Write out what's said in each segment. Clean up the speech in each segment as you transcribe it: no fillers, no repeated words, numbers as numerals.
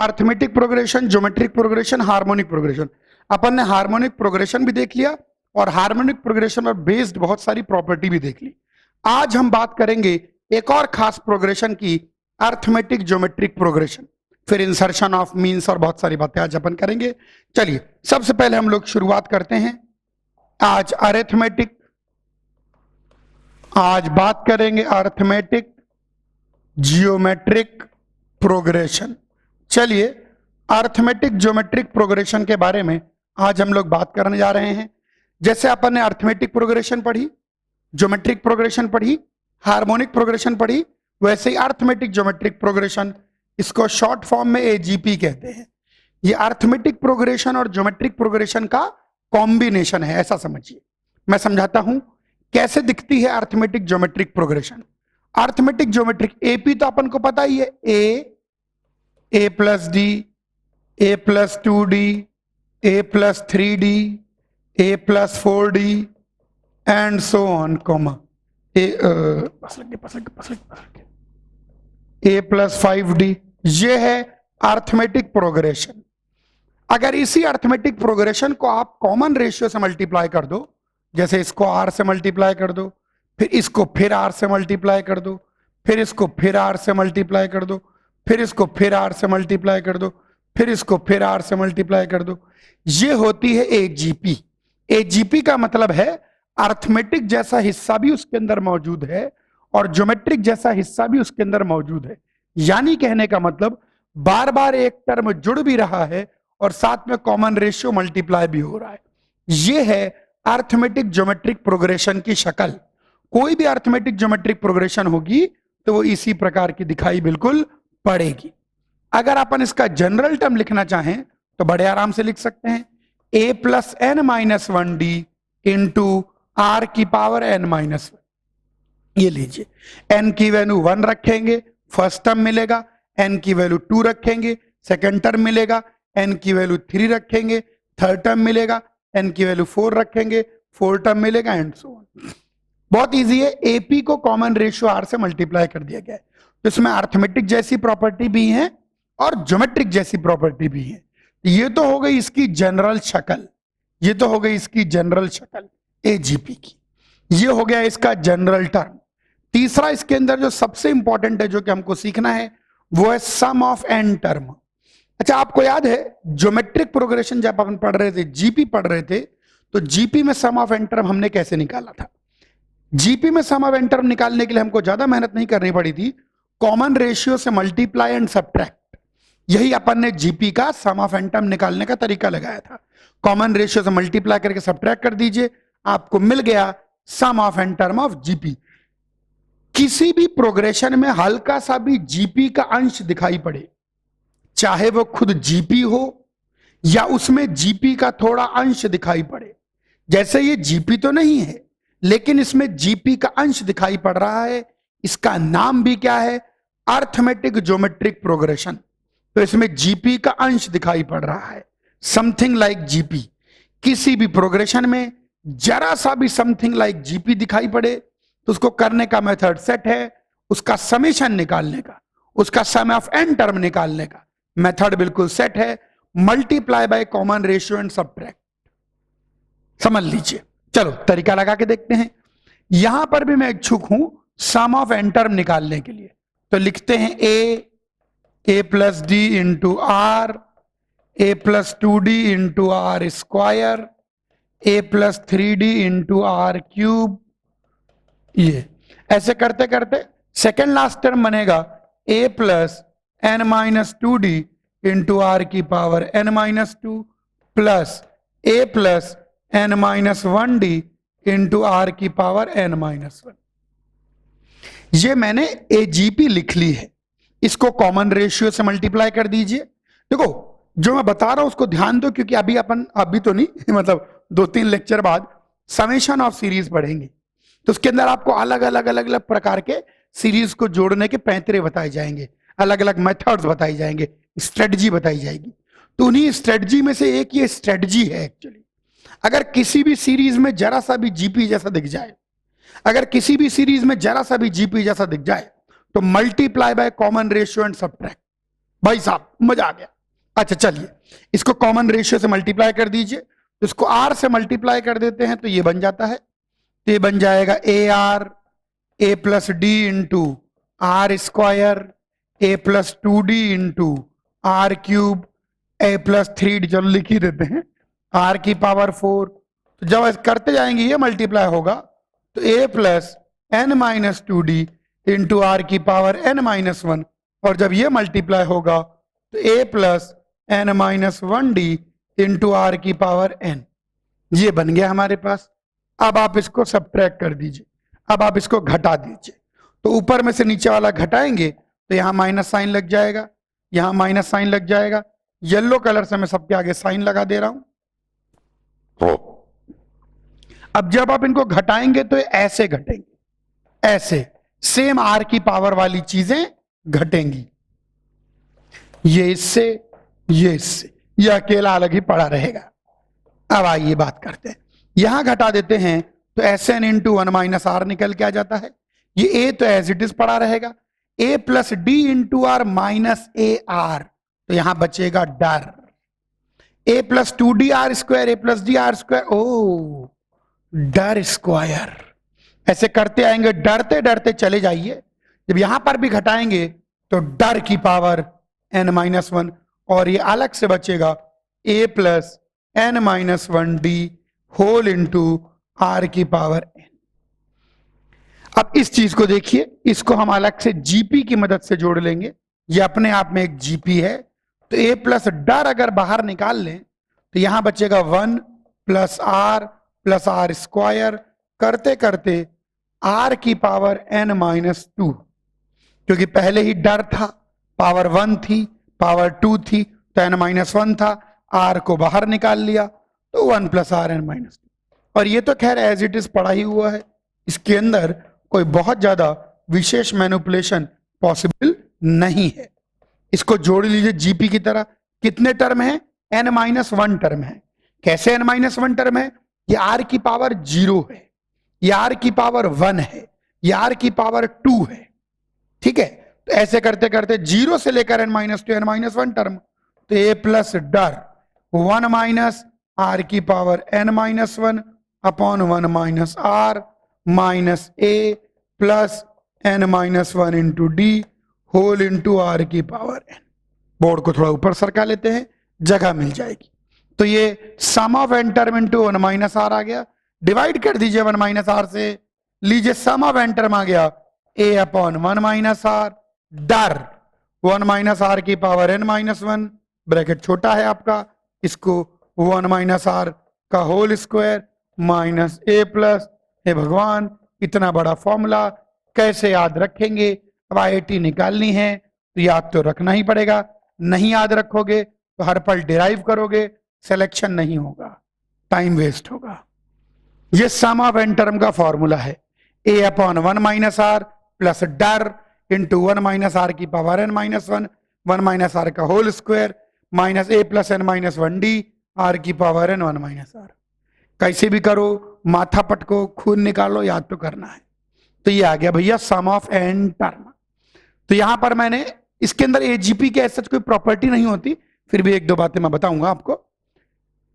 Arithmetic progression, geometric progression, harmonic progression. अपन ने harmonic progression भी देख लिया और हार्मोनिक प्रोग्रेशन पर बेस्ड बहुत सारी प्रॉपर्टी भी देख ली। आज हम बात करेंगे एक और खास प्रोग्रेशन की, अर्थमेटिक ज्योमेट्रिक प्रोग्रेशन, फिर इंसर्शन ऑफ मीन्स और बहुत सारी बातें आज अपन करेंगे। चलिए सबसे पहले हम लोग शुरुआत करते हैं आज अरिथमेटिक। आज बात करेंगे अरिथमेटिक जियोमेट्रिक प्रोग्रेशन। चलिए अरिथमेटिक ज्योमेट्रिक प्रोग्रेशन के बारे में आज हम लोग बात करने जा रहे हैं। जैसे अपन ने अरिथमेटिक प्रोग्रेशन पढ़ी, ज्योमेट्रिक प्रोग्रेशन पढ़ी, हार्मोनिक प्रोग्रेशन पढ़ी, वैसे ही अरिथमेटिक ज्योमेट्रिक प्रोग्रेशन, इसको शॉर्ट फॉर्म में एजीपी कहते हैं। ये अरिथमेटिक प्रोग्रेशन और ज्योमेट्रिक प्रोग्रेशन का कॉम्बिनेशन है, ऐसा समझिए। मैं समझाता हूं कैसे दिखती है arithmetic geometric progression. Arithmetic geometric AP तो अपन को पता ही है, a plus d, a plus 2d, a plus 3d, a plus 4d and so on, comma A plus 5d। ये है अरिथमेटिक प्रोग्रेशन। अगर इसी अरिथमेटिक प्रोग्रेशन को आप कॉमन रेशियो से मल्टीप्लाई कर दो, जैसे इसको r से मल्टीप्लाई कर दो, फिर इसको फिर r से मल्टीप्लाई कर दो, फिर इसको फिर r से मल्टीप्लाई कर दो, फिर इसको फिर r से मल्टीप्लाई कर दो, फिर इसको फिर r से मल्टीप्लाई कर दो, ये होती है एजीपी। एजीपी का मतलब है अरिथमेटिक जैसा हिस्सा भी उसके अंदर मौजूद है और ज्योमेट्रिक जैसा हिस्सा भी उसके अंदर मौजूद है। यानी कहने का मतलब बार बार एक टर्म जुड़ भी रहा है और साथ में कॉमन रेशियो मल्टीप्लाई भी हो रहा है। ये है अरिथमेटिक ज्योमेट्रिक प्रोग्रेशन की शक्ल। कोई भी अरिथमेटिक ज्योमेट्रिक प्रोग्रेशन होगी तो वो इसी प्रकार की दिखाई बिल्कुल पड़ेगी। अगर अपन इसका जनरल टर्म लिखना चाहें तो बड़े आराम से लिख सकते हैं, a plus n minus 1d into r की पावर n माइनस 1। ये लीजिए, n की वैल्यू 1 रखेंगे, फर्स्ट टर्म मिलेगा, n की वैल्यू 2 रखेंगे, सेकेंड टर्म मिलेगा, n की वैल्यू 3 रखेंगे, थर्ड टर्म मिलेगा, n की वैल्यू 4 रखेंगे, फोर्थ टर्म मिलेगा एंड सो ऑन। बहुत इजी है, एपी को कॉमन रेशियो r से मल्टीप्लाई कर दिया गया है। तो इसमें अरिथमेटिक जैसी प्रॉपर्टी भी है और ज्योमेट्रिक जैसी प्रॉपर्टी भी है। ये तो हो गई इसकी जनरल शक्ल, ये तो हो गई इसकी जनरल शक्ल एजीपी की। ये हो गया इसका जनरल टर्म। तीसरा इसके अंदर जो सबसे इंपॉर्टेंट है, जो कि हमको सीखना है, वो है सम ऑफ एन टर्म। अच्छा, आपको याद है ज्योमेट्रिक प्रोग्रेशन जब अपन पढ़ रहे थे, जीपी पढ़ रहे थे, तो जीपी में सम ऑफ एन टर्म हमने कैसे निकाला था? जीपी में सम ऑफ एन टर्म निकालने के लिए हमको ज्यादा मेहनत नहीं करनी पड़ी थी, कॉमन रेशियो से मल्टीप्लाई एंड सब्ट्रैक्ट, यही अपन ने जीपी का सम ऑफ एन टर्म निकालने का तरीका लगाया था। कॉमन रेशियो से मल्टीप्लाई करके सब्ट्रैक्ट कर दीजिए, आपको मिल गया sum of n term of GP. किसी भी प्रोग्रेशन में हल्का सा भी जीपी का अंश दिखाई पड़े, चाहे वो खुद जीपी हो या उसमें जीपी का थोड़ा अंश दिखाई पड़े, जैसे ये जीपी तो नहीं है लेकिन इसमें जीपी का अंश दिखाई पड़ रहा है, इसका नाम भी क्या है? Arithmetic geometric progression. तो इसमें जीपी का अंश दिखाई पड़ रहा है, समथिंग लाइक जीपी। किसी भी प्रोग्रेशन में जरा सा भी समथिंग लाइक जीपी दिखाई पड़े तो उसको करने का मेथड सेट है, उसका समेशन निकालने का, उसका सम ऑफ एन टर्म निकालने का मेथड बिल्कुल सेट है, multiply by common ratio and subtract. समझ लीजिए। चलो तरीका लगा के देखते हैं। यहां पर भी मैं इच्छुक हूं सम ऑफ एन टर्म निकालने के लिए, तो लिखते हैं a plus d into r, a plus 2d into r square, a plus 3d into r cube. ये ऐसे करते करते सेकेंड लास्ट टर्म बनेगा a plus n minus 2d into r की power n minus 2 plus a plus n minus 1d into r की power n minus 1। ये मैंने AGP लिख ली है, इसको कॉमन रेशियो से मल्टीप्लाई कर दीजिए। देखो जो मैं बता रहा हूं उसको ध्यान दो, क्योंकि अभी तो नहीं मतलब 2-3 लेक्चर बाद समेशन ऑफ सीरीज पढ़ेंगे, तो उसके अंदर आपको अलग अलग प्रकार के सीरीज को जोड़ने के पैंतरे बताए जाएंगे, अलग अलग मेथड्स बताई जाएंगे, स्ट्रेटजी बताई जाएगी। तो उन्हीं स्ट्रेटजी में से एक ये स्ट्रेटजी है एक्चुअली। अगर किसी भी सीरीज में जरा सा भी जीपी जैसा दिख जाए, अगर किसी भी सीरीज में जरा सा भी जीपी जैसा दिख जाए, तो multiply by common ratio and subtract. भाई साहब मजा आ गया। अच्छा चलिए इसको कॉमन रेशियो से मल्टीप्लाई कर दीजिए, तो इसको आर से मल्टीप्लाई कर देते हैं तो ये बन जाता है, तो ये बन जाएगा a r a plus d into r square a plus 2d into r cube a plus 3d, चलो लिख ही देते हैं, आर की पावर 4। तो जब करते जाएंगे ये मल्टीप्लाई होगा तो a plus n minus 2d into r की पावर एन माइनस 1, और जब ये मल्टीप्लाई होगा तो a plus n minus 1d into r की पावर एन, ये बन गया हमारे पास। अब आप इसको सबट्रैक्ट कर दीजिए, अब आप इसको घटा दीजिए, तो ऊपर में से नीचे वाला घटाएंगे तो यहां माइनस साइन लग जाएगा, यहां माइनस साइन लग जाएगा, येलो कलर से मैं सबके आगे साइन लगा दे रहा हूं। अब जब आप इनको घटाएंगे तो ऐसे घटेंगे, ऐसे सेम आर की पावर वाली चीजें घटेंगी, ये इससे ये इससे, ये अकेला अलग ही पड़ा रहेगा। अब आइए बात करते हैं, यहां घटा देते हैं तो S n into 1 minus r निकल के आ जाता है, ये ए तो एज इट इज पड़ा रहेगा, a plus d into r minus a r, तो यहां बचेगा d r, a plus 2d r square a plus d r square, ओ डर स्क्वायर। ऐसे करते आएंगे, डरते डरते चले जाइए, जब यहां पर भी घटाएंगे तो डर की पावर n माइनस 1, और ये अलग से बचेगा a plus n minus 1d whole into r की पावर n। अब इस चीज को देखिए, इसको हम अलग से जीपी की मदद से जोड़ लेंगे, ये अपने आप में एक जीपी है, तो a प्लस डर अगर बाहर निकाल लें तो यहां बचेगा 1 प्लस आर स्क्वायर, करते करते आर की पावर n माइनस 2, क्योंकि पहले ही डर था, पावर 1 थी, पावर 2 थी, तो n माइनस 1 था, आर को बाहर निकाल लिया तो 1 प्लस आर एन माइनस 2। और ये तो खैर एज इट इज पड़ा ही हुआ है, इसके अंदर कोई बहुत ज्यादा विशेष मैनिपुलेशन पॉसिबल नहीं है। इसको जोड़ लीजिए जीपी की तरह, कितने टर्म है, n माइनस 1 टर्म है। कैसे n माइनस 1 टर्म है, ये r की पावर 0 है, ये r की पावर 1 है, ये r की पावर 2 है, ठीक है। तो ऐसे करते करते 0 से लेकर n minus 2 n minus 1 term, तो a plus d r 1 minus r की power n minus 1 upon 1 minus r minus a plus n minus 1 into d whole into r की पावर n। बोर्ड को थोड़ा ऊपर सरका लेते हैं, जगह मिल जाएगी। तो ये sum of n term into 1 minus r आ गया, डिवाइड कर दीजिए 1 माइनस r से, लीजिए सम ऑफ n टर्म आ गया a upon 1 minus r d r 1 minus r की पावर n माइनस 1, ब्रैकेट छोटा है आपका, इसको 1 माइनस r का whole square minus a plus, हे भगवान इतना बड़ा फॉर्मूला कैसे याद रखेंगे। अब IIT निकालनी है तो याद तो रखना ही पड़ेगा, नहीं याद रखोगे तो हर पल डिराइव करोगे, सिलेक्शन नहीं होगा, टाइम वेस्ट होगा। ये सम ऑफ n टर्म का फॉर्मूला है, a upon 1 minus r plus d r into 1 minus r की power n minus 1, 1 minus r का whole square minus a plus n minus 1d r की power n 1 minus r। कैसे भी करो, माथा पटको, खून निकालो, याद तो करना है। तो ये आ गया भैया सम ऑफ n टर्म। तो यहां पर मैंने इसके अंदर एजीपी के ऐसा कोई प्रॉपर्टी नहीं होती, फिर भी एक दो बातें मैं बताऊंगा आपको।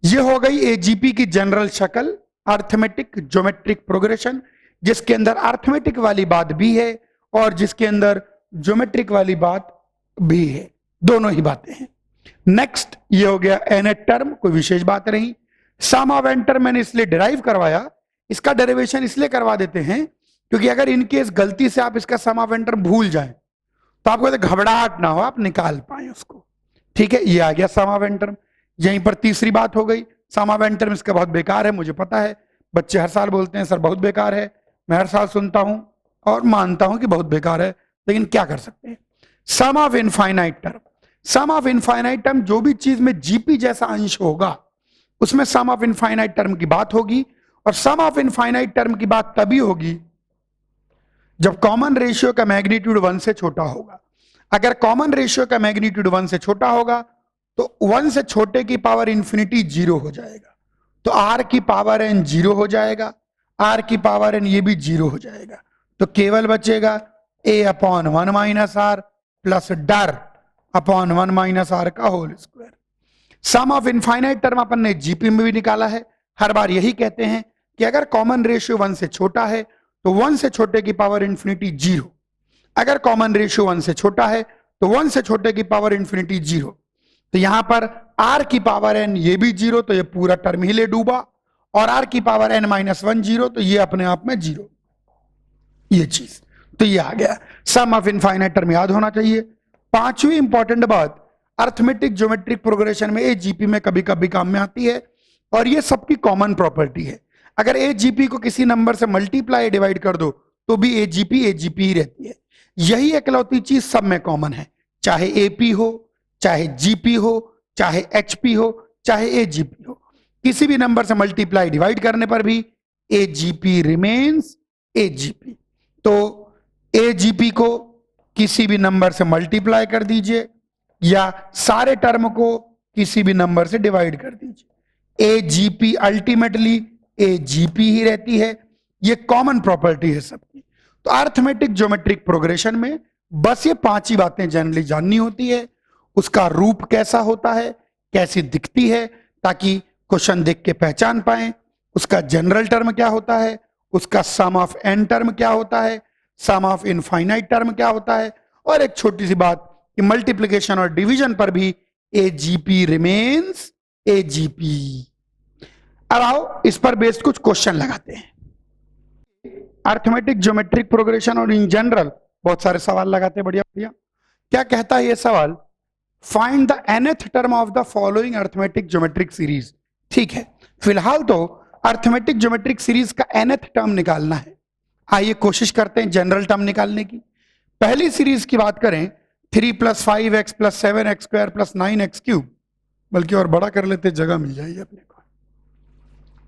ये हो गई एजीपी की जनरल शक्ल, अर्थमेटिक ज्योमेट्रिक प्रोग्रेशन, जिसके अंदर अर्थमेटिक वाली बात भी है और जिसके अंदर ज्योमेट्रिक वाली बात भी है, दोनों ही बातें हैं। नेक्स्ट ये हो गया एन टर्म, कोई विशेष बात नहीं। सम ऑफ n टर्म मैंने इसलिए डिराइव करवाया, इसका डेरिवेशन इसलिए करवा देते हैं क्योंकि अगर इनकेस गलती से आप इसका सम ऑफ n टर्म भूल जाएं तो आपको घबराहट ना हो, आप निकाल पाए उसको, ठीक है। ये आ गया सम ऑफ n टर्म। यहीं पर तीसरी बात हो गई, सम ऑफ n टर्म इसका बहुत बेकार है, मुझे पता है, बच्चे हर साल बोलते हैं सर बहुत बेकार है, मैं हर साल सुनता हूं और मानता हूं कि बहुत बेकार है, लेकिन क्या कर सकते हैं। Sum of infinite term, sum of infinite term, जो भी चीज में जीपी जैसा अंश होगा उसमें सम ऑफ इनफाइनाइट टर्म की बात होगी, और सम ऑफ इनफाइनाइट टर्म की बात तभी होगी जब कॉमन रेशियो का मैग्नीट्यूड 1 से छोटा होगा। अगर कॉमन रेशियो का मैग्नीट्यूड 1 से छोटा होगा तो 1 से छोटे की पावर इंफिनिटी 0 हो जाएगा, तो r की पावर n 0 हो जाएगा, r की पावर n ये भी 0 हो जाएगा, तो केवल बचेगा a upon 1 minus r plus d r upon 1 minus are का whole square. Sum of infinite term अपन ने जीपी में भी निकाला है। हर बार यही कहते हैं कि अगर कॉमन रेशियो 1 से छोटा है तो 1 से छोटे की पावर इंफिनिटी 0, अगर कॉमन रेशियो 1 से छोटा है तो 1 से छोटे की पावर इंफिनिटी 0। तो यहां पर r की पावर n ये भी 0, तो ये पूरा टर्म ही ले डूबा, और r की पावर n माइनस 1 0, तो ये अपने आप में 0, ये चीज। तो ये आ गया सम ऑफ इनफाइनाइट टर्म, याद होना चाहिए। पांचवी इंपॉर्टेंट बात, अर्थमेटिक ज्योमेट्रिक प्रोग्रेशन में एजीपी में कभी कभी काम में आती है, और ये सबकी कॉमन प्रॉपर्टी है। अगर एजीपी को किसी नंबर से मल्टीप्लाई डिवाइड कर दो तो भी एजीपी ही रहती है। यही एकलौती चीज सब में कॉमन है, चाहे एपी हो, चाहे जीपी हो, चाहे एचपी हो, चाहे एजीपी हो, किसी भी नंबर से मल्टीप्लाई डिवाइड करने पर भी एजीपी रिमेन्स एजीपी। तो एजीपी को किसी भी नंबर से मल्टीप्लाई कर दीजिए या सारे टर्म को किसी भी नंबर से डिवाइड कर दीजिए, एजीपी अल्टीमेटली एजीपी ही रहती है। ये कॉमन प्रॉपर्टी है सबकी। तो अर्थमेटिक ज्योमेट्रिक प्रोग्रेशन में बस ये 5 ही बातें जनरली जाननी होती है। उसका रूप कैसा होता है, कैसी दिखती है, ताकि क्वेश्चन देख के पहचान पाएं। उसका जनरल टर्म क्या होता है, उसका सम ऑफ एन टर्म क्या होता है, सम ऑफ इनफाइनाइट टर्म क्या होता है, और एक छोटी सी बात कि मल्टीप्लिकेशन और डिवीजन पर भी एजीपी रिमेन्स एजीपी। अब आओ इस पर बेस्ड कुछ क्वेश्चन लगाते हैं। अर्थमेटिक ज्योमेट्रिक प्रोग्रेशन और इन जनरल बहुत सारे सवाल लगाते हैं, बढ़िया बढ़िया। क्या कहता है ये सवाल, find the nth term of the following arithmetic geometric series. ठीक है, फिलहाल तो अर्थमेटिक ज्योमेट्रिक सीरीज का nth टर्म निकालना है। आइए कोशिश करते हैं जनरल टर्म निकालने की। पहली सीरीज की बात करें 3 + 5x + 7x² + 9x³, बल्कि और बड़ा कर लेते, जगह मिल जाएगी अपने को।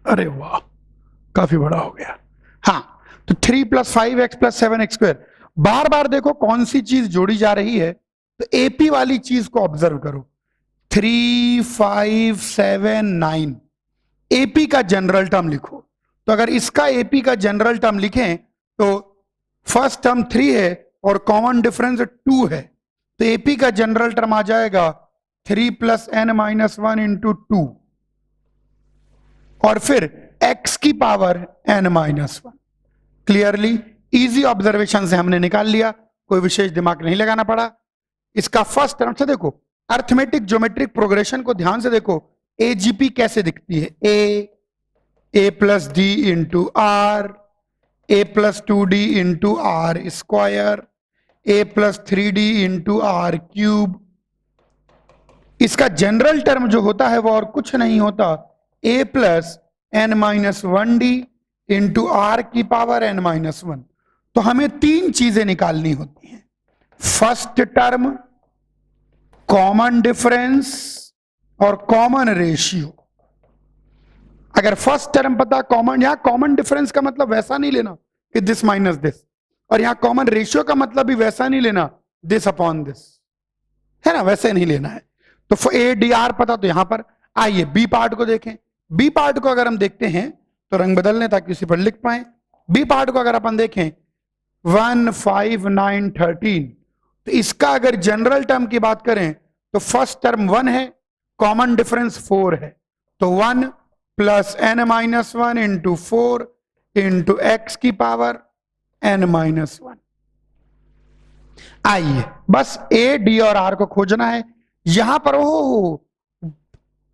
अरे वाह, काफी बड़ा हो गया। हाँ, तो 3 + 5x + 7x², बार बार देखो कौन सी चीज जोड़ी जा रही है, तो एपी वाली चीज को ऑब्जर्व करो। 3 5 7 9 एपी का जनरल टर्म लिखो। तो अगर इसका एपी का जनरल टर्म लिखें तो फर्स्ट टर्म 3 है और कॉमन डिफरेंस 2 है, तो एपी का जनरल टर्म आ जाएगा 3 + n - 1 × 2, और फिर x की power n - 1। Clearly easy observation से हमने निकाल लिया, कोई विशेष दिमाग नहीं लगाना पड़ा। इसका फर्स्ट टर्म से देखो, अर्थमेटिक ज्योमेट्रिक प्रोग्रेशन को ध्यान से देखो, एजीपी कैसे दिखती है, a + d × r, a + 2d × r², a + 3d × r³। इसका जनरल टर्म जो होता है वो और कुछ नहीं होता, a + n - 1d × r की पावर n - 1। तो हमें 3 चीजें निकालनी होती हैं, फर्स्ट टर्म, कॉमन डिफरेंस और कॉमन रेशियो। अगर फर्स्ट टर्म पता, कॉमन, यहां कॉमन डिफरेंस का मतलब वैसा नहीं लेना कि दिस माइनस दिस, और यहां कॉमन रेशियो का मतलब भी वैसा नहीं लेना दिस अपॉन दिस, है ना, वैसे नहीं लेना है। तो ए डी आर पता, तो यहां पर आइए बी पार्ट को देखें। बी पार्ट को अगर हम देखते हैं तो रंग बदल लें ताकि उसी पर लिख पाए। बी पार्ट को अगर अपन देखें 1 5 9 13, तो इसका अगर जनरल टर्म की बात करें तो फर्स्ट टर्म 1 है, कॉमन डिफरेंस 4 है, तो 1 + n - 1 × 4 × x की पावर n - 1। आइए बस a, d और r को खोजना है। यहां पर वो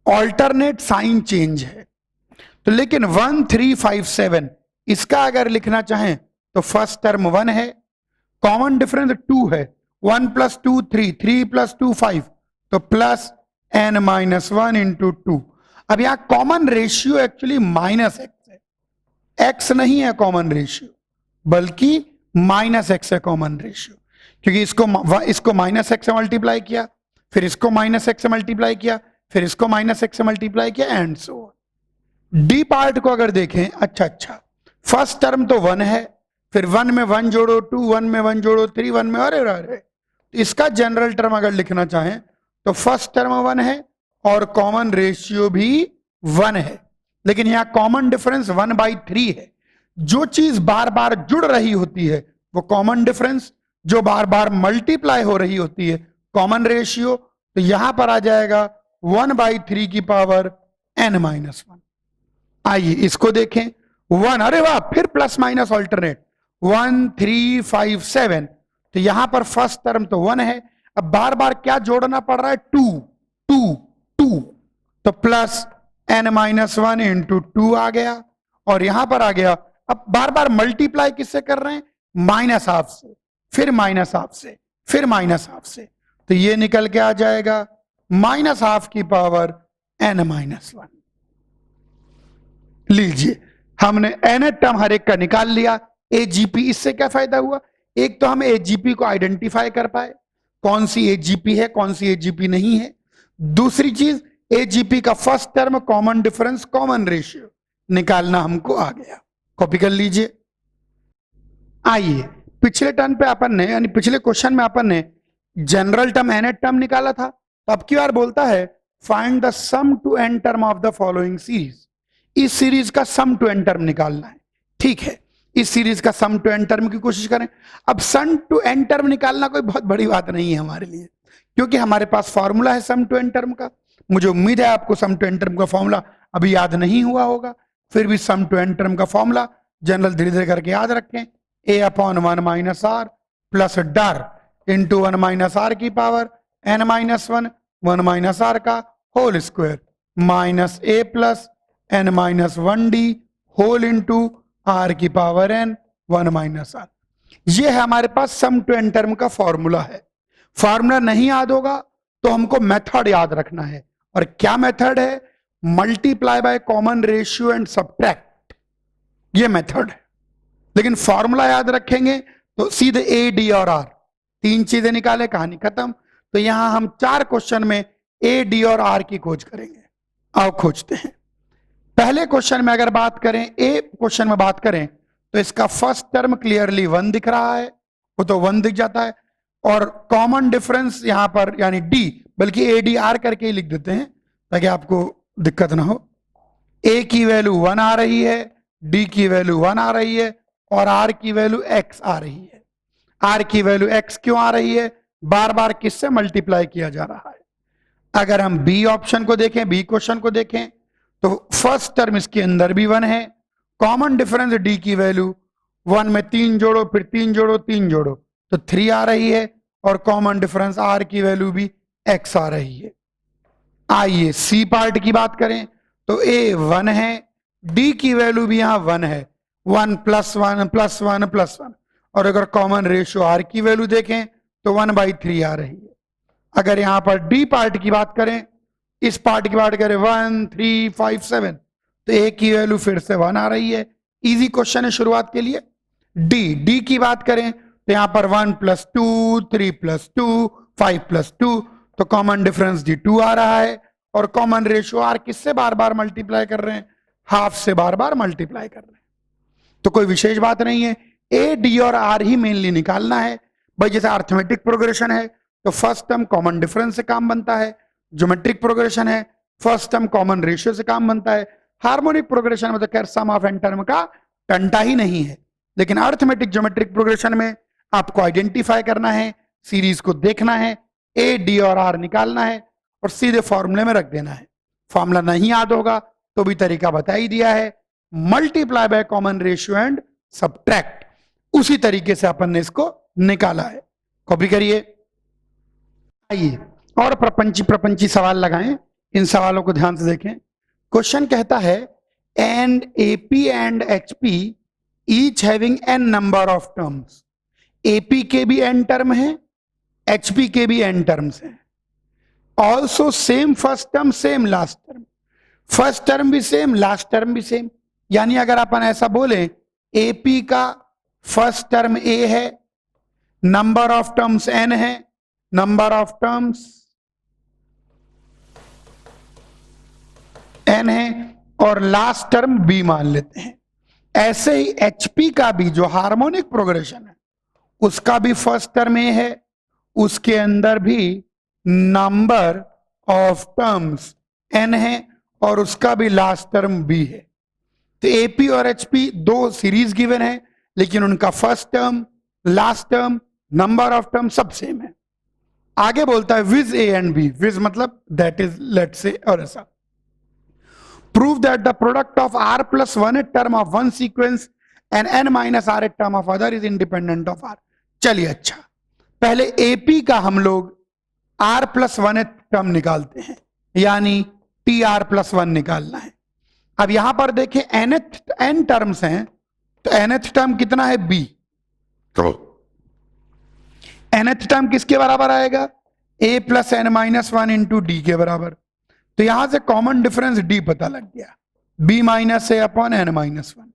ऑल्टरनेट साइन चेंज है, तो लेकिन 1 3 5 7 इसका अगर लिखना चाहें तो फर्स्ट टर्म 1 है, कॉमन डिफरेंस 2 है, 1 + 2 3, 3 + 2 5, तो प्लस n - 1 × 2। अब यहां कॉमन रेशियो एक्चुअली -x है, x नहीं है कॉमन रेशियो, बल्कि -x है कॉमन रेशियो, क्योंकि इसको -x से मल्टीप्लाई किया, फिर इसको -x से मल्टीप्लाई किया, फिर इसको -x से मल्टीप्लाई किया, and so on. D part को अगर देखें, अच्छा, फर्स्ट टर्म तो 1 है, फिर 1 में 1 जोड़ो 2, 1 में 1 जोड़ो 3, 1 में अरे इसका जनरल टर्म अगर लिखना चाहें तो फर्स्ट टर्म 1 है और कॉमन रेशियो भी 1 है, लेकिन यहां कॉमन डिफरेंस 1/3 है। जो चीज बार बार जुड़ रही होती है वो कॉमन डिफरेंस, जो बार बार मल्टीप्लाई हो रही होती है कॉमन रेशियो, तो यहां पर आ जाएगा 1/3 की पावर n-1। आइए इसको देखें, 1, अरे वाह, फिर प्लस माइनस ऑल्टरनेट, 1 3 5 7, तो यहां पर फर्स्ट टर्म तो 1 है, अब बार बार क्या जोड़ना पड़ रहा है, 2 2 2, तो प्लस n-1 इंटू 2 आ गया, और यहां पर आ गया, अब बार बार मल्टीप्लाई किससे कर रहे हैं, माइनस हाफ से, फिर माइनस हाफ से, फिर माइनस हाफ से, तो ये निकल के आ जाएगा माइनस हाफ की पावर n-1। लीजिए, हमने nth टर्म हर एक का निकाल लिया। एजीपी, इससे क्या फायदा हुआ, एक तो हम एजीपी को आइडेंटिफाई कर पाए, कौन सी एजीपी है कौन सी एजीपी नहीं है। दूसरी चीज, एजीपी का first term, common difference, common ratio निकालना हमको आ गया। कॉपी कर लीजिए। आइए, पिछले टर्म पे अपन ने, यानी पिछले क्वेश्चन में अपन ने जनरल टर्म nth टर्म निकाला था, तो अब की बार बोलता है find the sum to n term of the following series. इस सीरीज का सम टू एन टर्म निकालना है। ठीक है, इस सीरीज का सम टू एन टर्म की कोशिश करें। अब सम टू एन टर्म निकालना कोई बहुत बड़ी बात नहीं है हमारे लिए, क्योंकि हमारे पास फॉर्मूला है सम टू एन टर्म का। मुझे उम्मीद है आपको सम टू एन टर्म का फॉर्मूला अभी याद नहीं हुआ होगा, फिर भी सम टू एन टर्म का फॉर्मूला जनरल धीरे धीरे करके याद रखें। a/1 minus r plus d r into 1 minus are की पावर n-1, 1 माइनस आर का whole square minus a plus n-1d whole into r की पावर n 1 माइनस आर। ये है हमारे पास सम टू एन टर्म का फॉर्मूला है। फॉर्मूला नहीं याद होगा तो हमको मेथड याद रखना है, और क्या मेथड है, multiply by common ratio and subtract, ये मेथड है। लेकिन फॉर्मूला याद रखेंगे तो सीधे ए डी और आर, तीन चीजें निकाले, कहानी खत्म। तो यहां हम 4 क्वेश्चन में ए डी और आर की खोज करेंगे। आओ खोजते हैं। पहले क्वेश्चन में अगर बात करें, ए क्वेश्चन में बात करें, तो इसका फर्स्ट टर्म क्लियरली 1 दिख रहा है, वो तो 1 दिख जाता है, और कॉमन डिफरेंस यहां पर यानी डी, बल्कि ए डी आर करके ही लिख देते हैं ताकि आपको दिक्कत ना हो। ए की वैल्यू 1 आ रही है, डी की वैल्यू 1 आ रही है, और आर की वैल्यू x आ रही है। आर की वैल्यू x क्यों आ रही है, बार बार किससे मल्टीप्लाई किया जा रहा है। अगर हम बी ऑप्शन को देखें, बी क्वेश्चन को देखें, तो फर्स्ट टर्म इसके अंदर भी 1 है, कॉमन डिफरेंस डी की वैल्यू 1 में 3 जोड़ो, फिर 3 जोड़ो, 3 जोड़ो तो 3 आ रही है, और कॉमन डिफरेंस आर की वैल्यू भी x आ रही है। आइए सी पार्ट की बात करें, तो ए 1 है, डी की वैल्यू भी यहां 1 है, 1 प्लस 1 प्लस 1 प्लस 1, और अगर कॉमन रेशियो आर की वैल्यू देखें तो 1/3 आ रही है। अगर यहां पर डी पार्ट की बात करें, इस पार्ट की बात करें 1 3 5 7, तो ए की वैल्यू फिर से 1 आ रही है। इजी क्वेश्चन है शुरुआत के लिए। डी की बात करें तो यहां पर 1 + 2 3 + 2 5 + 2, तो कॉमन डिफरेंस डी 2 आ रहा है, और कॉमन रेशियो आर किससे बार बार मल्टीप्लाई कर रहे हैं, हाफ से बार बार मल्टीप्लाई कर रहे हैं। तो कोई विशेष बात नहीं है, ए डी और आर ही मेनली निकालना है भाई। जैसे अर्थमेटिक प्रोग्रेशन है तो फर्स्ट टर्म कॉमन डिफरेंस से काम बनता है, ज्योमेट्रिक प्रोग्रेशन है फर्स्ट टर्म कॉमन रेशियो से काम बनता है, हार्मोनिक प्रोग्रेशन में तो खैर सम ऑफ एन टर्म का टंटा ही नहीं है। लेकिन अर्थमेटिक ज्योमेट्रिक प्रोग्रेशन में आपको आइडेंटिफाई करना है, सीरीज को देखना है, ए डी और आर निकालना है, और सीधे फॉर्मूले में रख देना है। फॉर्मूला नहीं याद होगा तो भी तरीका बता ही दिया है, multiply by common ratio and subtract, उसी तरीके से अपन ने इसको निकाला है। कॉपी करिए। आइए और प्रपंची सवाल लगाएं, इन सवालों को ध्यान से देखें। क्वेश्चन कहता है and AP and HP each having an number of terms. AP के भी एन टर्म है, एचपी के भी एन टर्म्स हैं, also same first term same last term, first term भी सेम लास्ट टर्म भी सेम। यानी अगर अपन ऐसा बोले, एपी का फर्स्ट टर्म ए है, नंबर ऑफ टर्म्स एन है, नंबर ऑफ टर्म्स एन है, और लास्ट टर्म बी मान लेते हैं। ऐसे ही एचपी का भी जो हार्मोनिक प्रोग्रेशन है उसका भी फर्स्ट टर्म ए है, उसके अंदर भी नंबर ऑफ टर्म्स एन है, और उसका भी लास्ट टर्म बी है। तो एपी और एचपी दो सीरीज गिवन है, लेकिन उनका first term, last term, number of term सब सेम है। आगे बोलता है viz a and b, viz मतलब दैट इज लेट से और ऐसा। Prove that the product of r plus one th term of one sequence and n minus are eight term of other is independent of r. चलिए अच्छा, पहले AP का हम लोग r plus one th term निकालते हैं, यानी T r plus one निकालना है। अब यहां पर देखें एन टर्म्स हैं, तो nth टर्म कितना है b, तो nth टर्म किसके बराबर आएगा, a plus n minus one into d के बराबर। तो यहां से कॉमन डिफरेंस d पता लग गया, b माइनस ए अपॉन एन माइनस वन।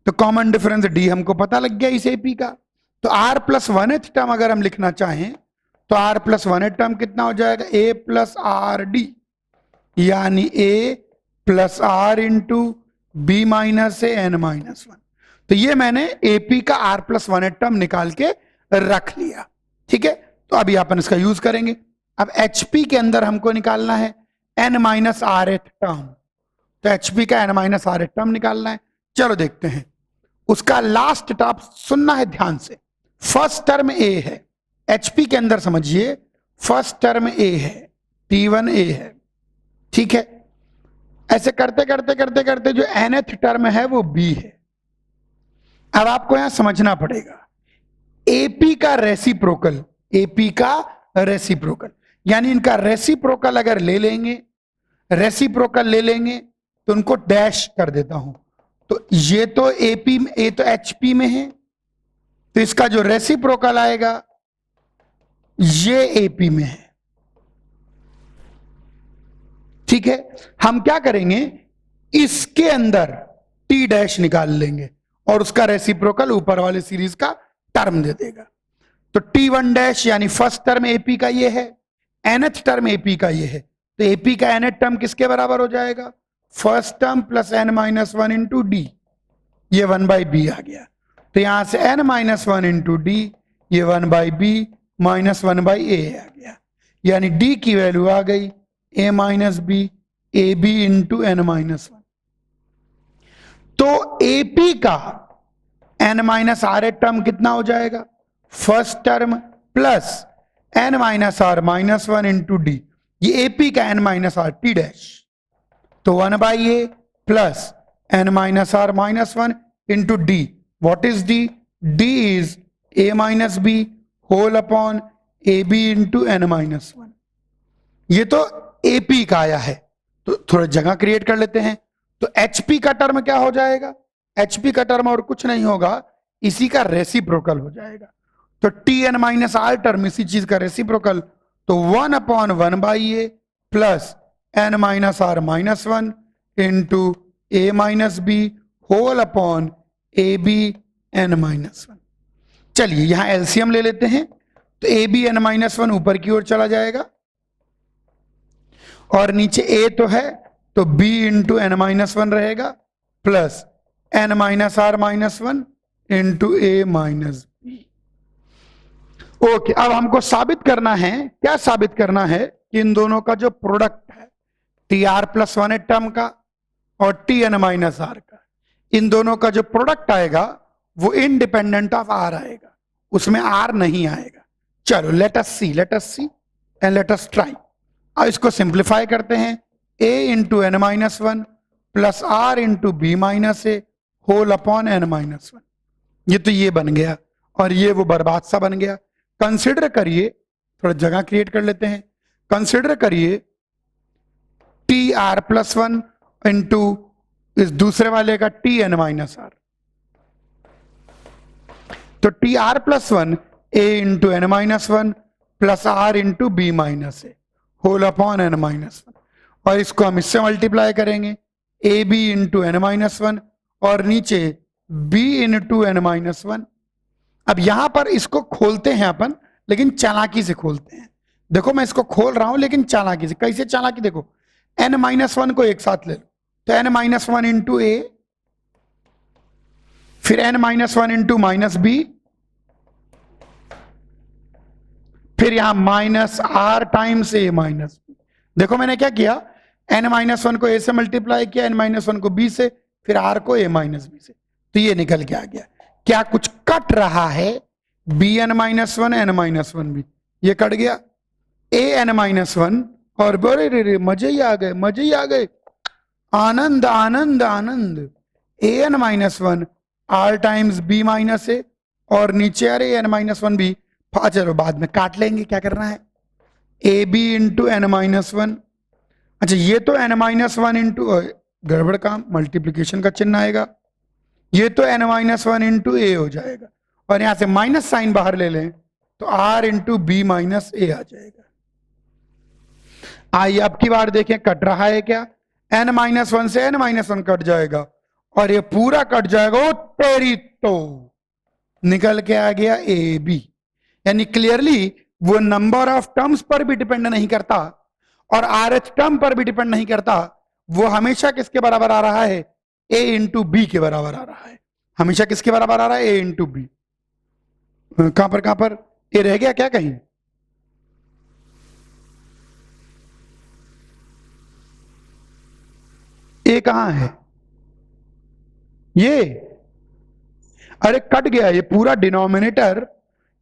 तो कॉमन डिफरेंस d हमको पता लग गया इस AP का। तो r plus one th term अगर हम लिखना चाहें तो r plus one th term कितना हो जाएगा, a प्लस आर डी, यानी a plus r into b minus a n minus one. तो ये मैंने एपी का r plus one th term निकाल के रख लिया, ठीक है। तो अभी अपन इसका यूज करेंगे। अब एचपी के अंदर हमको निकालना है n minus are eight term, तो एचपी का n minus are eight term निकालना है। चलो देखते हैं, उसका लास्ट टर्म सुनना है ध्यान से। फर्स्ट टर्म ए है एचपी के अंदर, समझिए फर्स्ट टर्म ए है, T1 ए है, ठीक है। ऐसे करते करते करते करते जो nth टर्म है वो b है। अब आपको यहां समझना पड़ेगा एपी का रेसिप्रोकल, एपी का रेसिप्रोकल, यानी इनका रेसिप्रोकल अगर ले लेंगे, रेसिप्रोकल ले लेंगे तो उनको डैश कर देता हूं। तो ये तो एपी में, ये तो एचपी में है, तो इसका जो रेसिप्रोकल आएगा ये एपी में है, ठीक है। हम क्या करेंगे, इसके अंदर टी डैश निकाल लेंगे और उसका रेसिप्रोकल ऊपर वाले सीरीज का टर्म दे देगा। तो T1 डैश यानी फर्स्ट टर्म एपी का ये है, nth टर्म एपी का ये है, तो एपी का nth टर्म किसके बराबर हो जाएगा, first term plus n minus one into d, ये वन बाई बी आ गया। तो यहां से n minus one into d, ये one by b minus one by a आ गया, यानी डी की वैल्यू आ गई a minus b a b into n minus one. तो AP का n minus are eight term कितना हो जाएगा, first term plus n minus r minus one into d, ये AP का n minus r T dash, तो one by a plus n minus r minus one into d. What is d, d is a minus b whole upon a b into n minus one. ये तो AP का आया है, तो थोड़ा जगह create कर लेते हैं। तो HP का टर्म क्या हो जाएगा, HP का टर्म और कुछ नहीं होगा, इसी का रेसिप्रोकल हो जाएगा। तो TN माइनस आर टर्म इसी चीज का रेसिप्रोकल, तो one upon one by a plus n minus r minus one into a minus b whole upon a b n minus one. चलिए यहां एलसीएम ले लेते हैं, तो a b n minus one ऊपर की ओर चला जाएगा और नीचे a तो है, तो b into n minus one रहेगा plus n minus r minus one into a minus b. Okay, अब हमको साबित करना है, क्या साबित करना है कि इन दोनों का जो प्रोडक्ट है t r plus one th term का और टी एन माइनस आर का, इन दोनों का जो प्रोडक्ट आएगा वो इंडिपेंडेंट ऑफ आर आएगा, उसमें आर नहीं आएगा। चलो let us see and let us try. अब इसको सिंप्लीफाई करते हैं, a into n minus one plus r into b minus a whole upon n minus one. ये तो ये बन गया और ये वो बर्बाद सा बन गया। कंसिडर करिए, थोड़ा जगह क्रिएट कर लेते हैं, कंसिडर करिए t r plus one into इस दूसरे वाले का टी एन माइनस आर, तो t r plus one a into n minus one plus r into b minus a whole upon n minus one, और इसको हम इससे मल्टीप्लाई करेंगे a b into n minus one और नीचे b into n minus one. अब यहां पर इसको खोलते हैं अपन, लेकिन चालाकी से खोलते हैं। देखो मैं इसको खोल रहा हूं लेकिन चालाकी से। कैसे चालाकी, देखो एन माइनस वन को एक साथ ले लो, तो n minus one into a, फिर n minus one into minus b, फिर यहां minus r times a minus b. देखो मैंने क्या किया, एन माइनस वन को ए से मल्टीप्लाई किया, एन माइनस वन को बी से, फिर आर को ए माइनस बी से, तो ये निकल के आ गया। क्या कुछ कट रहा है, b n minus one n minus one b, ये कट गया। ए एन माइनस वन, और बड़े रे मजे ही आ गए, मजे ही आ गए, आनंद आनंद आनंद, a n minus one r times b minus a, और नीचे अरे एन माइनस वन भी, चलो बाद में काट लेंगे, क्या करना है, a b into n minus one. अच्छा ये तो एन माइनस वन इंटू, गड़बड़ काम, मल्टीप्लीकेशन का चिन्ह आएगा, ये तो एन माइनस वन इंटू ए हो जाएगा, और यहां से माइनस साइन बाहर ले लें तो आर इंटू बी माइनस ए आ जाएगा। आइए अब की बार देखें कट रहा है क्या, एन माइनस वन से एन माइनस वन कट जाएगा, और ये पूरा कट जाएगा, ओ तेरी तो निकल के आ गया ए बी। यानी क्लियरली वो नंबर ऑफ टर्म्स पर भी डिपेंड नहीं करता और आर एच टर्म पर भी डिपेंड नहीं करता, वो हमेशा किसके बराबर आ रहा है, ए इंटू बी के बराबर आ रहा है, हमेशा किसके बराबर आ रहा है, ए इंटू बी। कहां पर ये रह गया क्या कहीं, ए कहां है, ये, अरे कट गया ये पूरा डिनोमिनेटर,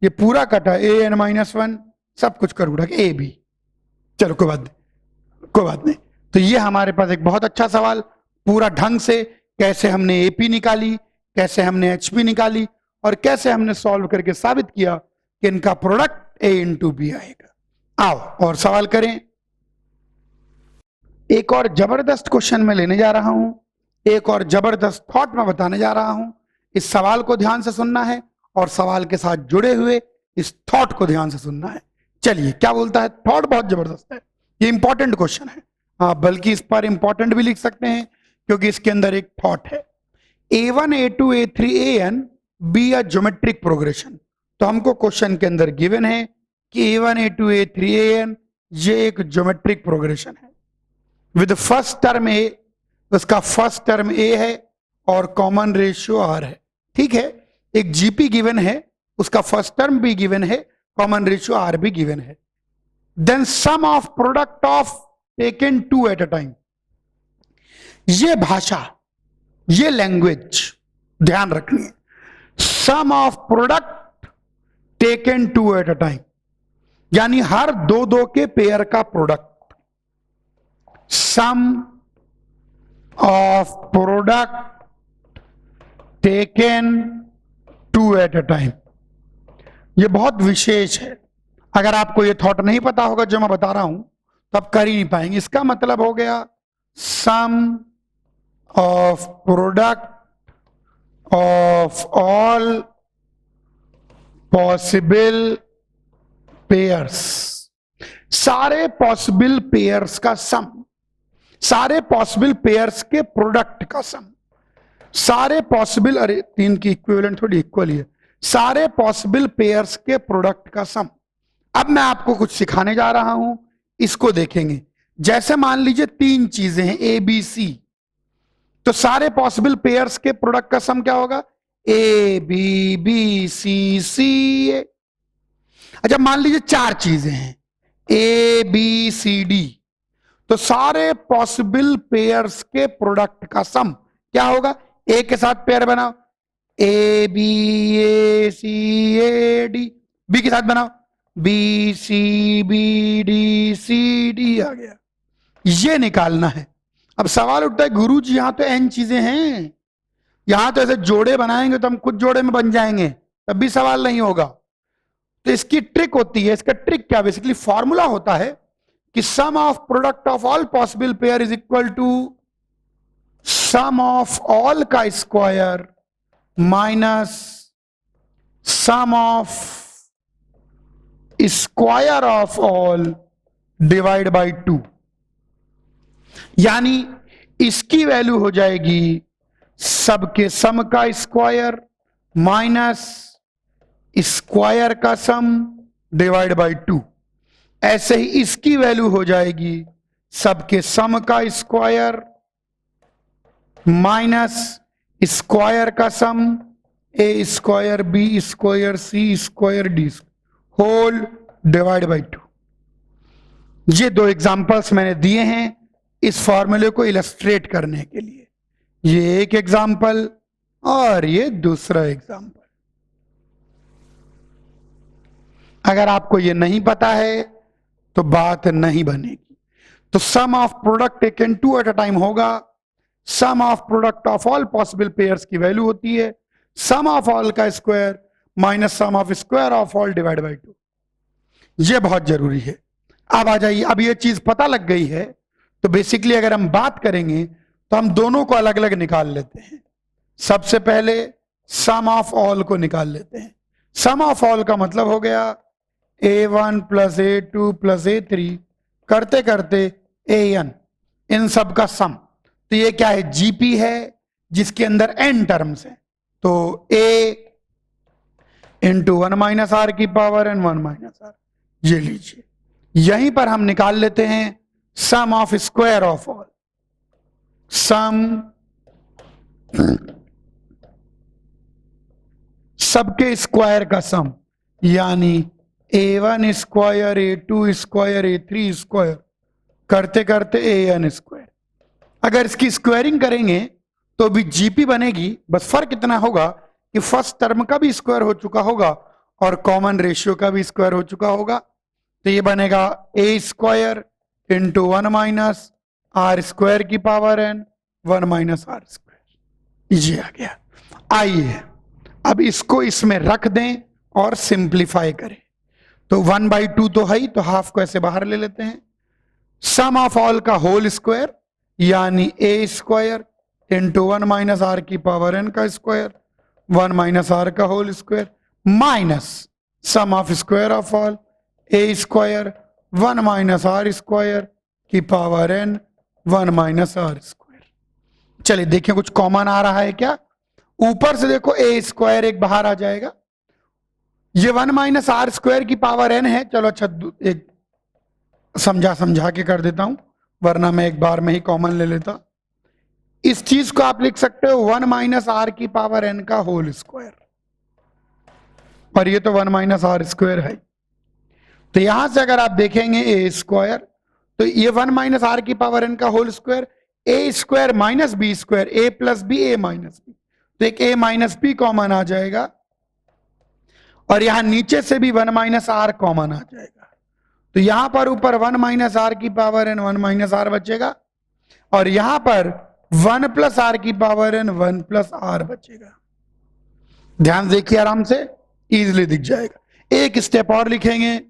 ये पूरा कटा, ए एन माइनस वन सब कुछ कर उड़ा ए बी। चलो कोई बात नहीं, कोई बात नहीं। तो ये हमारे पास एक बहुत अच्छा सवाल, पूरा ढंग से कैसे हमने एपी निकाली, कैसे हमने एचपी निकाली, और कैसे हमने सॉल्व करके साबित किया कि इनका प्रोडक्ट ए इंटू बी आएगा। आओ और सवाल करें। एक और जबरदस्त क्वेश्चन में लेने जा रहा हूं, एक और जबरदस्त थॉट में बताने जा रहा हूं। इस सवाल को ध्यान से सुनना है और सवाल के साथ जुड़े हुए इस थॉट को ध्यान से सुनना है। चलिए क्या बोलता है, थॉट बहुत जबरदस्त है, ये इंपॉर्टेंट क्वेश्चन है, हाँ बल्कि इस पर इंपॉर्टेंट भी लिख सकते हैं क्योंकि इसके अंदर एक थॉट है। A1 A2 A3 AN be a geometric progression. तो हमको क्वेश्चन के अंदर गिवन है कि A1 A2 A3 AN ये एक ज्योमेट्रिक प्रोग्रेशन है विद फर्स्ट टर्म ए, उसका फर्स्ट टर्म ए है और कॉमन रेशियो आर है, ठीक है। एक जीपी गिवन है, उसका फर्स्ट टर्म भी गिवन है, कॉमन रेशियो आर भी गिवन है। Then sum of product of taken two at a time. ये भाषा, ये लैंग्वेज ध्यान रखनी है, sum of product taken two at a time, यानी हर दो दो के पेयर का product, sum of product taken two at a time. ये बहुत विशेष है, अगर आपको ये थॉट नहीं पता होगा जो मैं बता रहा हूं तो आप कर ही नहीं पाएंगे। इसका मतलब हो गया sum of product of all possible pairs, सारे पॉसिबल पेयर्स का सम, सारे पॉसिबल पेयर्स के प्रोडक्ट का सम, सारे पॉसिबल, अरे तीन की इक्विवेलेंट थोड़ी इक्वल ही है, सारे पॉसिबल पेयर्स के प्रोडक्ट का सम। अब मैं आपको कुछ सिखाने जा रहा हूं, इसको देखेंगे। जैसे मान लीजिए तीन चीजें हैं ए बी सी, तो सारे पॉसिबल पेयर्स के प्रोडक्ट का सम क्या होगा, ए बी बी सी सी ए। अच्छा मान लीजिए चार चीजें हैं ए बी सी डी, तो सारे पॉसिबल पेयर्स के प्रोडक्ट का सम क्या होगा, ए के साथ पेयर बनाओ A B A C A D, B के साथ बनाओ B C B D C D, आ गया। ये निकालना है। अब सवाल उठता है गुरु जी यहां तो एन चीजें हैं, यहां तो ऐसे जोड़े बनाएंगे तो हम खुद जोड़े में बन जाएंगे, तब भी सवाल नहीं होगा। तो इसकी ट्रिक होती है, इसका ट्रिक क्या, बेसिकली फॉर्मूला होता है कि sum of product of all possible pair is equal to sum of all का square minus sum of square of all divide bye 2। यानी इसकी वैल्यू हो जाएगी सबके सम का स्क्वायर माइनस स्क्वायर का सम डिवाइड बाय 2। ऐसे ही इसकी वैल्यू हो जाएगी सबके सम का स्क्वायर माइनस स्क्वायर का sum A square B square C square D होल डिवाइड बाय 2। ये दो एग्जांपल्स मैंने दिए हैं इस फॉर्मूले को इलस्ट्रेट करने के लिए, ये एक एग्जांपल और ये दूसरा एग्जांपल। अगर आपको ये नहीं पता है तो बात नहीं बनेगी। तो sum of product taken two at a time होगा, sum of product of all possible pairs की वैल्यू होती है सम ऑफ ऑल का square minus sum of square of all divide by 2। ये बहुत जरूरी है। अब आ जाइए, अब ये चीज पता लग गई है तो बेसिकली अगर हम बात करेंगे तो हम दोनों को अलग अलग निकाल लेते हैं। सबसे पहले सम ऑफ ऑल को निकाल लेते हैं। सम ऑफ ऑल का मतलब हो गया a1 plus a2 plus a3 करते करते an, इन सब का सम। तो ये क्या है, जीपी है जिसके अंदर n टर्म्स हैं। तो a इंटू 1 माइनस आर की पावर n 1 माइनस आर, ये लीजिए। यहीं पर हम निकाल लेते हैं sum of square of all, सम सबके स्क्वायर का सम, यानी a1 square a2 square a3 square करते करते an स्क्वायर। अगर इसकी स्क्वायरिंग करेंगे तो भी जीपी बनेगी, बस फर्क इतना होगा कि फर्स्ट टर्म का भी स्क्वायर हो चुका होगा और कॉमन रेशियो का भी स्क्वायर हो चुका होगा। तो ये बनेगा a square into 1 minus R square की power n 1 minus R square, ये आ गया। आइए अब इसको इसमें रख दें और सिंप्लीफाई करें। तो 1/2 तो है ही, तो हाफ को ऐसे बाहर ले लेते हैं। सम ऑफ ऑल का होल स्क्वायर यानी a square into 1 minus are की पावर n का स्क्वायर 1 माइनस आर का whole square minus sum of square of all a square 1 minus R square की power n 1 minus R square. चलिए देखिए कुछ common आ रहा है क्या। ऊपर से देखो a स्क्वायर एक बाहर आ जाएगा, ये 1 माइनस आर स्क्वायर की पावर n है। चलो अच्छा एक समझा के कर देता हूं, वरना मैं एक बार में ही कॉमन ले लेता। इस चीज को आप लिख सकते हो 1 माइनस आर की पावर n का होल स्क्वायर, और ये तो 1 माइनस आर स्क्वायर है। तो यहां से अगर आप देखेंगे a स्क्वायर, तो ये 1 माइनस आर की पावर n का whole square, a square minus b square, a plus b a minus b, तो एक a माइनस बी कॉमन आ जाएगा, और यहां नीचे से भी 1 माइनस आर कॉमन आ जाएगा। तो यहां पर ऊपर 1 माइनस आर की पावर n 1 माइनस आर बचेगा, और यहां पर 1 प्लस आर की पावर n 1 प्लस आर बचेगा। ध्यान देखिए, आराम से इजीली दिख जाएगा। एक स्टेप और लिखेंगे,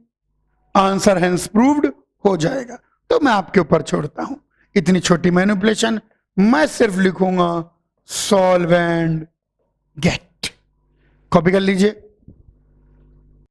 आंसर हेंस प्रूव्ड हो जाएगा। तो मैं आपके ऊपर छोड़ता हूं इतनी छोटी मैनिपुलेशन, मैं सिर्फ लिखूंगा सॉल्व एंड गेट। कॉपी कर लीजिए।